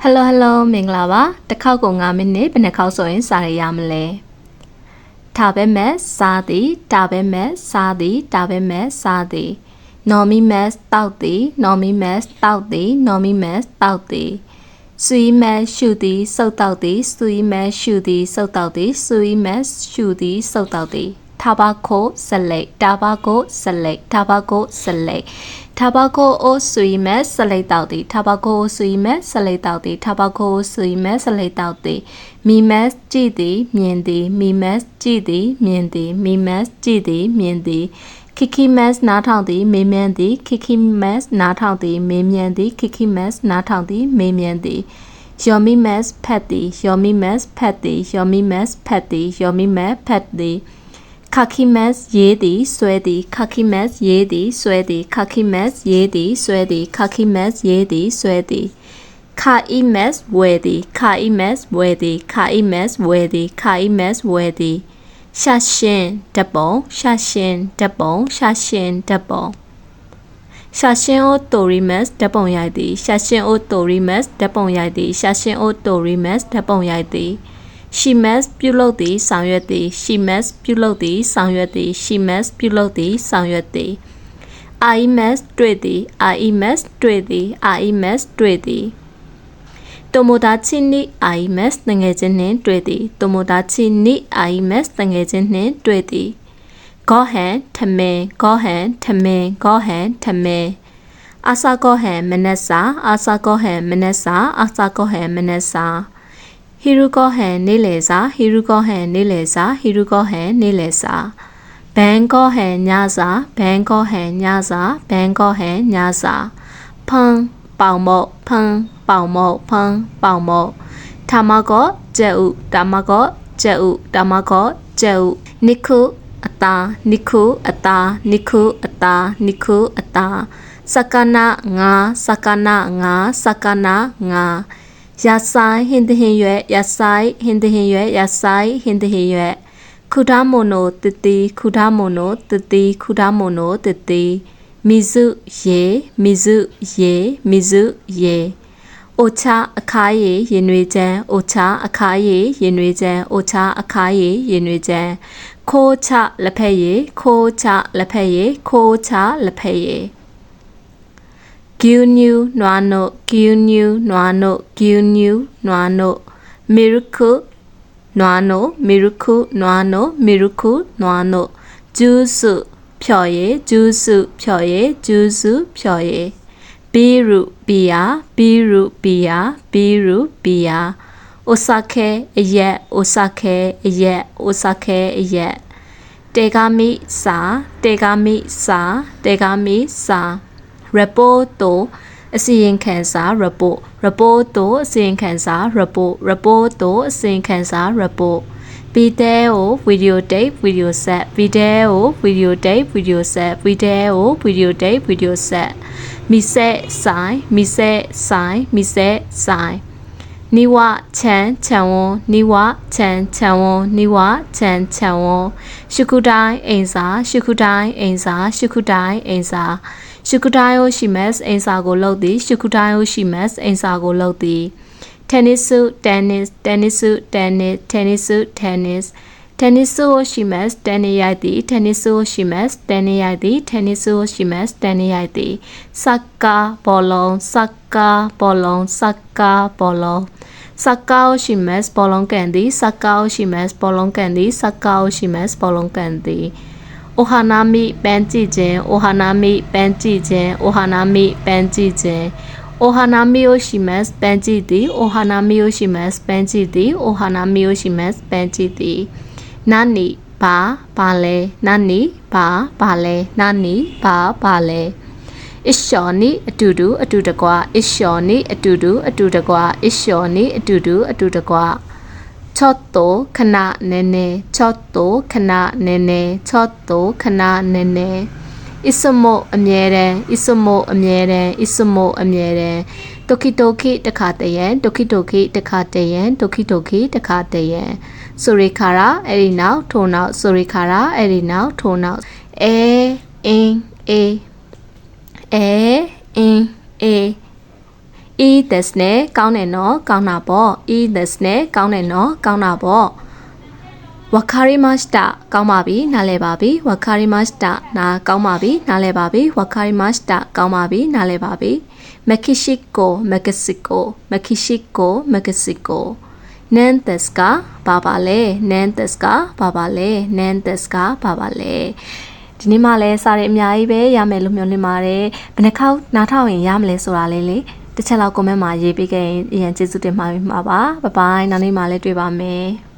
Hello hello မင်္ဂလာပါတစ်ခေါက်ကို9မိနစ်ဘယ်နှခေါက်ဆိုရင်စာရရမလဲထားပဲမဲ့စားသည်တာပဲမဲ့စားသည်တာပဲမဲ့စားသည်နော်မီမက်တောက်သည်နော်မီမက်တောက်သည်နော်မီမက်တောက်သည်ဆွီမက်ရှူသည်စုပ်တောက်သည်ဆွီမက်ရှူသည်စုပ်တောက်သည်ဆွီမက်ရှူသည်စုပ်တောက်သည်Tobacco select tobacco select tobacco select tobacco အိုဆွေမဲ့ဆလိတ်တောက်သည် tobacco ဆွေမဲ့ဆလိတ်တောက်သည် tobacco ဆွေမဲ့ဆလိတ်တောက်သည်မီမက်ကြည့်သည်မြင်သည်မီမက်ကြည့်သည်မြင်သည်မီမက်ကြည့်သည်မြင်သည်Kiki Mas နားထောင်သည်မေးမြန်းသည် Kiki Mas နားထောင်သည်မေးမြန်းသည် Kiki Mas နားထောင်သည်မေးမြန်းသည် Yomi Mas ဖတ်သည် Yomi Mas ဖတ်သည် Yomi Mas ဖတ်သည် Yomi Mas ဖတ်သည်Kaki Mas ရေးသည်ဆွဲသည် Kaki Mas ရေးသည်ဆွဲသည် Kaki Mas ရေးသည်ဆွဲသည် Kaki Mas ရေးသည်ဆွဲသည် Kai Mas ဝယ်သည် Kai Mas ဝယ်သည် Kai Mas ဝယ်သည် Kai Mas ဝယ်သည်ရှာရှင်ဓပုံရှာရှင်ဓပုံရှာရှင်ဓပုံရှာရှင်အိုတိုရီမတ်ဓပုံရိုက်သည်ရှာရှင်အိုတိုရီမတ်ဓပုံရိုက်သည်ရှာရှင်အိုတိုရီမတ်ဓပုံရိုက်သည်She must ပြုလုပ်သည်ဆောင်ရွက်သည် She must ပြုလုပ်သည်ဆောင်ရွက်သည် She must ပြုလုပ်သည်ဆောင်ရွက်သည် I must တွေ့သည် I must တွေ့သည် I must တွေ့သည်Tomodachi ni I must တငယ်ချင်းနှင့်တွေ့သည် Tomodachi ni I must တငယ်ချင်းနှင့်တွေ့သည် Gohan ထမင်း Gohan ထမင်း Gohan ထမင်း Asa Gohan မနက်စာ Asa Gohan မနက်စာ Asa Gohan မနက်စာHirugohan နေ့လယ်စာ Hirugohan နေ့လယ်စာ Hirugohan နေ့လယ်စာ Bangohan ညစာ Bangohan ညစာ Bangohan ညစာဖန်းပေါင်မို့ဖန်းပေါင်မို့ဖန်းပေါင်မို့Tamago ကျဲဥ Tamago ကျဲဥ Tamago ကျဲဥ Niku အတာနိခုအတာနိခုအတာနိခုအတာစကနာငါစကနာငါစကနာငါရဆိုင်ဟင်တဟင်ရွဲ့ရဆိုင်ဟင်တဟင်ရွဲ့ရဆိုင်ဟင်တဟင်ရွဲ့ခုဒါမိုနိုတတိခုဒါမိုနိုတတိခုဒါမိုနိုတတိမီစုရေမီစုရေမီစုရေအိုချာအခါရေရင်နွေချမ်းအိုချာအခါရေရင်နွေချမ်းအိုချာအခါရေရင်နွေချမ်းခိုးချလက်ဖက်ရည်ခိုးချလက်ဖက်ရည်ခိုးချလက်ဖက်ရည်ဂူနူနွားနို့ဂူနူနွားနို့ဂူနူနွားနို့မီရခုနွားနို့မီရခုနွားနို့မီရခုနွားနို့ဂျူးစုဖြော်ရည်ဂျူးစုဖြော်ရည်ဂျူးစုဖြော်ရည်ဘီရုဘီယာဘီရုဘီယာဘီရုဘီယာအိုဆာခဲအရက်အိုဆာခဲအရက်အိုဆာခဲအရက်တေဂါမီစာတေဂါမီစာတေဂါမီစာ report တိုအစီရင်ခံစာ report report တိုအစီရင်ခံစာ report report တိုအစီရင်ခံစာ report video video tape video set video video tape video set video video tape video set မီဆက်ဆိုင်မီဆက်ဆိုင်မီဆက်ဆိုင်နိဝချန်ချန်ဝနိဝချန်ချန်ဝနိဝချန်ချန်ဝရှုခုတိုင်းအိမ်စာရှုခုတိုင်းအိမ်စာရှုခုတိုင်းအိမ်စာရှုခုတိုင်းကိုရှိမက်အိမ်စာကိုလုပ်သည်ရှုခုတိုင်းကိုရှိမက်အိမ်စာကိုလုပ်သည် tennis tennis tennis tennis tennis tennis tennis ကိုရှိမက်တန်နေရိုက်သည် tennis ကိုရှိမက်တန်နေရိုက်သည် tennis ကိုရှိမက်တန်နေရိုက်သည် soccer ဘောလုံး soccer ဘောလုံး soccer ဘောလုံး soccer ကိုရှိမက်ဘောလုံးကန်သည် soccer ကိုရှိမက်ဘောလုံးကန်သည် soccer ကိုရှိမက်ဘောလုံးကန်သည် ohanami ပန်းကြည့်ခြင်း ohanami ပန်းကြည့်ခြင်း ohanami ပန်းကြည့်ခြင်း ohanami ကိုရှိမက်ပန်းကြည့်သည် ohanami ကိုရှိမက်ပန်းကြည့်သည် ohanami ကိုရှိမက်ပန်းကြည့်သည်နာနီဘာလဲနာနီဘာလဲနာနီဘာလဲအရှော်နီအတူတူအတူတကွာအရှော်နီအတူတူအတူတကွာအရှော်နီအတူတူအတူတကွာချော့တိုခဏနဲနဲချော့တိုခဏနဲနဲချော့တိုခဏနဲနဲအစမို့အမြဲတမ်းအစမို့အမြဲတမ်းအစမို့အမြဲတမ်းတိုကီတိုကီတခါတရံတိုကီတိုကီတခါတရံတိုကီတိုကီတခါတရံဆိုရီခါရာအဲ့ဒီနောက်ထိုးနောက်ဆိုရီခါရာအဲ့ဒီနောက်ထိုးနောက်အင်းအေးအင်းအင်းအေး eat this နဲ့ကောင်းတယ်နော်ကောင်းတာပေါ့ eat this နဲ့ကောင်းတယ်နော်ကောင်းတာပေါ့ဝါခါရီမတ်တာကောင်းပါပြီနားလည်ပါပြီဝါခါရီမတ်တာနားကောင်းပါပြီနားလည်ပါပြီဝါခါရီမတ်တာကောင်းပါပြီနားလည်ပါပြီမက္ကဆီကိုမက္ကဆီကိုမက္ကဆီကိုမက္ကဆီကိုနန်သစ်ကဘာပါလဲနန်သစ်ကဘာပါလဲနန်သစ်ကဘာပါလဲဒီနေ့မှလည်းစားရအများကြီးပဲရမယ်လို့မျှော်လင့်ပါတယ်ဘယ်နှခေါက်နားထောင်ရင်ရမလဲဆိုတာလေးလေတစ်ချက်လောက် comment မှာရေးပေးခဲ့ရင်အရင်ကျေးဇူးတင်ပါပါဘိုင်ဘိုင်နောက်နေ့မှလည်းတွေ့ပါမယ်